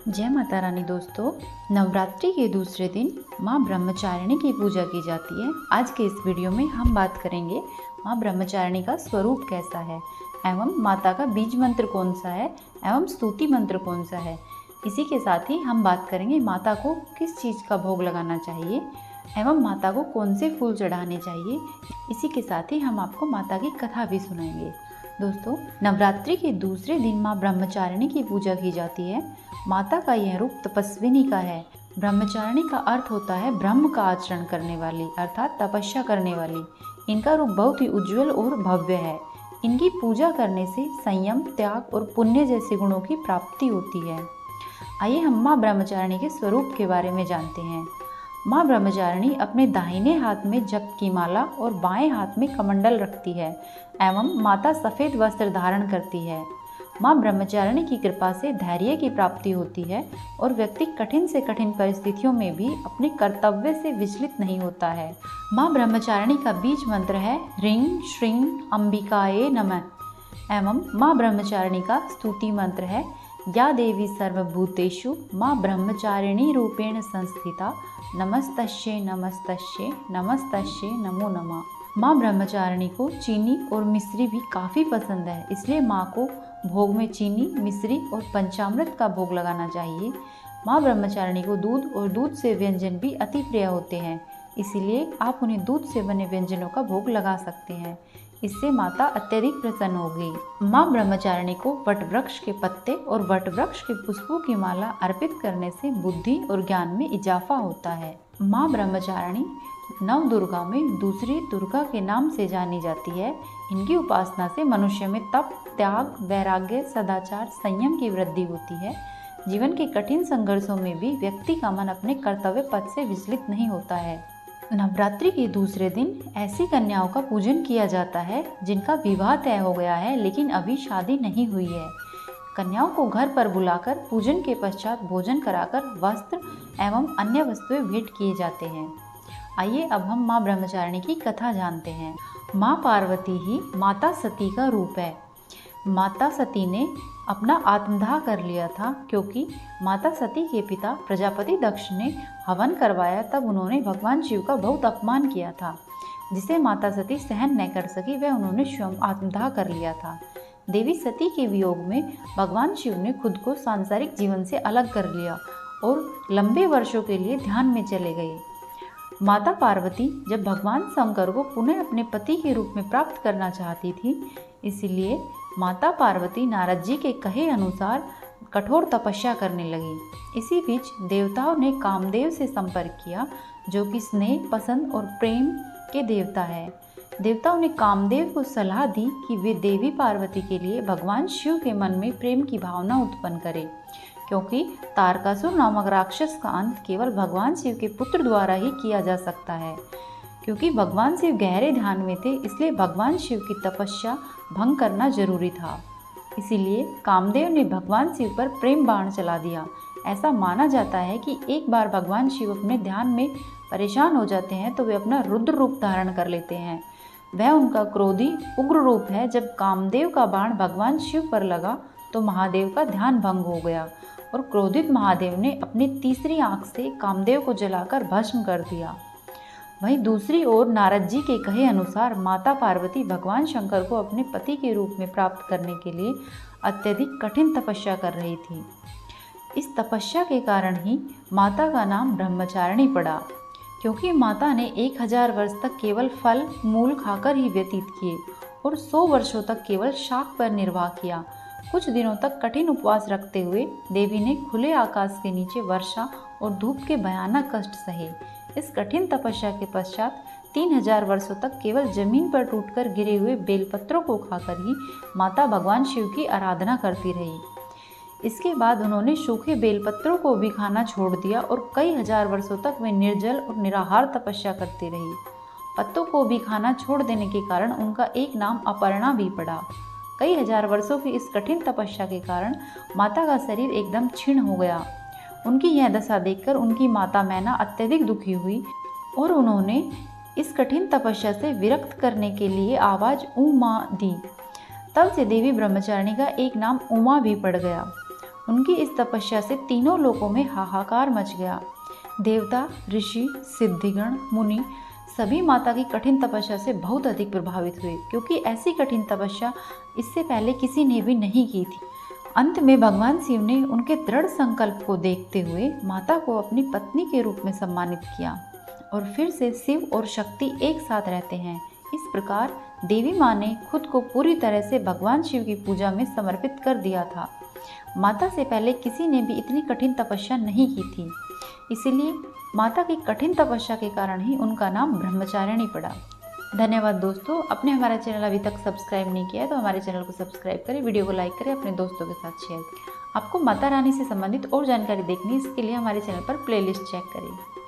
जय माता रानी दोस्तों। नवरात्रि के दूसरे दिन माँ ब्रह्मचारिणी की पूजा की जाती है। आज के इस वीडियो में हम बात करेंगे माँ ब्रह्मचारिणी का स्वरूप कैसा है एवं माता का बीज मंत्र कौन सा है एवं स्तुति मंत्र कौन सा है। इसी के साथ ही हम बात करेंगे माता को किस चीज़ का भोग लगाना चाहिए एवं माता को कौन से फूल चढ़ाने चाहिए। इसी के साथ ही हम आपको माता की कथा भी सुनाएंगे। दोस्तों, नवरात्रि के दूसरे दिन माँ ब्रह्मचारिणी की पूजा की जाती है। माता का यह रूप तपस्विनी का है। ब्रह्मचारिणी का अर्थ होता है ब्रह्म का आचरण करने वाली, अर्थात तपस्या करने वाली। इनका रूप बहुत ही उज्जवल और भव्य है। इनकी पूजा करने से संयम, त्याग और पुण्य जैसे गुणों की प्राप्ति होती है। आइए हम माँ ब्रह्मचारिणी के स्वरूप के बारे में जानते हैं। माँ ब्रह्मचारिणी अपने दाहिने हाथ में जप की माला और बाएं हाथ में कमंडल रखती है एवं माता सफ़ेद वस्त्र धारण करती है। माँ ब्रह्मचारिणी की कृपा से धैर्य की प्राप्ति होती है और व्यक्ति कठिन से कठिन परिस्थितियों में भी अपने कर्तव्य से विचलित नहीं होता है। माँ ब्रह्मचारिणी का बीज मंत्र है ह्रीं श्रीं अंबिकाये नमः एवं माँ ब्रह्मचारिणी का स्तुति मंत्र है या देवी सर्वभूतेषु माँ ब्रह्मचारिणी रूपेण संस्थिता नमस्तस्यै नमस्तस्यै नमस्तस्यै नमो नमः। माँ ब्रह्मचारिणी को चीनी और मिश्री भी काफ़ी पसंद है, इसलिए माँ को भोग में चीनी, मिश्री और पंचामृत का भोग लगाना चाहिए। माँ ब्रह्मचारिणी को दूध और दूध से व्यंजन भी अति प्रिय होते हैं, इसीलिए आप उन्हें दूध से बने व्यंजनों का भोग लगा सकते हैं। इससे माता अत्यधिक प्रसन्न होगी। माँ ब्रह्मचारिणी को वट वृक्ष के पत्ते और वट वृक्ष के पुष्पों की माला अर्पित करने से बुद्धि और ज्ञान में इजाफा होता है। माँ ब्रह्मचारिणी नव दुर्गा में दूसरी दुर्गा के नाम से जानी जाती है। इनकी उपासना से मनुष्य में तप, त्याग, वैराग्य, सदाचार, संयम की वृद्धि होती है। जीवन के कठिन संघर्षों में भी व्यक्ति का मन अपने कर्तव्य पथ से विचलित नहीं होता है। नवरात्रि के दूसरे दिन ऐसी कन्याओं का पूजन किया जाता है जिनका विवाह तय हो गया है लेकिन अभी शादी नहीं हुई है। कन्याओं को घर पर बुलाकर पूजन के पश्चात भोजन कराकर वस्त्र एवं अन्य वस्तुएं भेंट किए जाते हैं। आइए अब हम माँ ब्रह्मचारिणी की कथा जानते हैं। माँ पार्वती ही माता सती का रूप है। माता सती ने अपना आत्मदाह कर लिया था क्योंकि माता सती के पिता प्रजापति दक्ष ने हवन करवाया, तब उन्होंने भगवान शिव का बहुत अपमान किया था, जिसे माता सती सहन न कर सकी। वह उन्होंने स्वयं आत्मदाह कर लिया था। देवी सती के वियोग में भगवान शिव ने खुद को सांसारिक जीवन से अलग कर लिया और लंबे वर्षों के लिए ध्यान में चले गए। माता पार्वती जब भगवान शंकर को पुनः अपने पति के रूप में प्राप्त करना चाहती थी, इसलिए माता पार्वती नारद जी के कहे अनुसार कठोर तपस्या करने लगी। इसी बीच देवताओं ने कामदेव से संपर्क किया, जो कि स्नेह, पसंद और प्रेम के देवता है। देवताओं ने कामदेव को सलाह दी कि वे देवी पार्वती के लिए भगवान शिव के मन में प्रेम की भावना उत्पन्न करें, क्योंकि तारकासुर नामक राक्षस का अंत केवल भगवान शिव के पुत्र द्वारा ही किया जा सकता है। क्योंकि भगवान शिव गहरे ध्यान में थे, इसलिए भगवान शिव की तपस्या भंग करना जरूरी था। इसीलिए कामदेव ने भगवान शिव पर प्रेम बाण चला दिया। ऐसा माना जाता है कि एक बार भगवान शिव अपने ध्यान में परेशान हो जाते हैं तो वे अपना रुद्र रूप धारण कर लेते हैं। वह उनका क्रोधी उग्र रूप है। जब कामदेव का बाण भगवान शिव पर लगा तो महादेव का ध्यान भंग हो गया और क्रोधित महादेव ने अपनी तीसरी आंख से कामदेव को जलाकर भस्म कर दिया। वहीं दूसरी ओर नारद जी के कहे अनुसार माता पार्वती भगवान शंकर को अपने पति के रूप में प्राप्त करने के लिए अत्यधिक कठिन तपस्या कर रही थी। इस तपस्या के कारण ही माता का नाम ब्रह्मचारिणी पड़ा, क्योंकि माता ने 1000 वर्ष तक केवल फल मूल खाकर ही व्यतीत किए और 100 वर्षों तक केवल शाक पर निर्वाह किया। कुछ दिनों तक कठिन उपवास रखते हुए देवी ने खुले आकाश के नीचे वर्षा और धूप के भयानक कष्ट सहे। इस कठिन तपस्या के पश्चात 3000 वर्षों तक केवल जमीन पर टूटकर गिरे हुए बेलपत्रों को खाकर ही माता भगवान शिव की आराधना करती रही। इसके बाद उन्होंने सूखे बेलपत्रों को भी खाना छोड़ दिया और कई हजार वर्षों तक वे निर्जल और निराहार तपस्या करती रही। पत्तों को भी खाना छोड़ देने के कारण उनका एक नाम अपर्णा भी पड़ा। कई हजार वर्षों की इस कठिन तपस्या के कारण माता का शरीर एकदम क्षीण हो गया। उनकी यह दशा देखकर उनकी माता मैना अत्यधिक दुखी हुई और उन्होंने इस कठिन तपस्या से विरक्त करने के लिए आवाज उमा दी। तब से देवी ब्रह्मचारिणी का एक नाम उमा भी पड़ गया। उनकी इस तपस्या से तीनों लोकों में हाहाकार मच गया। देवता, ऋषि, सिद्धिगण, मुनि सभी माता की कठिन तपस्या से बहुत अधिक प्रभावित हुए, क्योंकि ऐसी कठिन तपस्या इससे पहले किसी ने भी नहीं की थी। अंत में भगवान शिव ने उनके दृढ़ संकल्प को देखते हुए माता को अपनी पत्नी के रूप में सम्मानित किया और फिर से शिव और शक्ति एक साथ रहते हैं। इस प्रकार देवी माँ ने खुद को पूरी तरह से भगवान शिव की पूजा में समर्पित कर दिया था। माता से पहले किसी ने भी इतनी कठिन तपस्या नहीं की थी, इसीलिए माता की कठिन तपस्या के कारण ही उनका नाम ब्रह्मचारिणी पड़ा। धन्यवाद दोस्तों। आपने हमारा चैनल अभी तक सब्सक्राइब नहीं किया है तो हमारे चैनल को सब्सक्राइब करें, वीडियो को लाइक करें, अपने दोस्तों के साथ शेयर करें। आपको माता रानी से संबंधित और जानकारी देखनी है, इसके लिए हमारे चैनल पर प्लेलिस्ट चेक करें।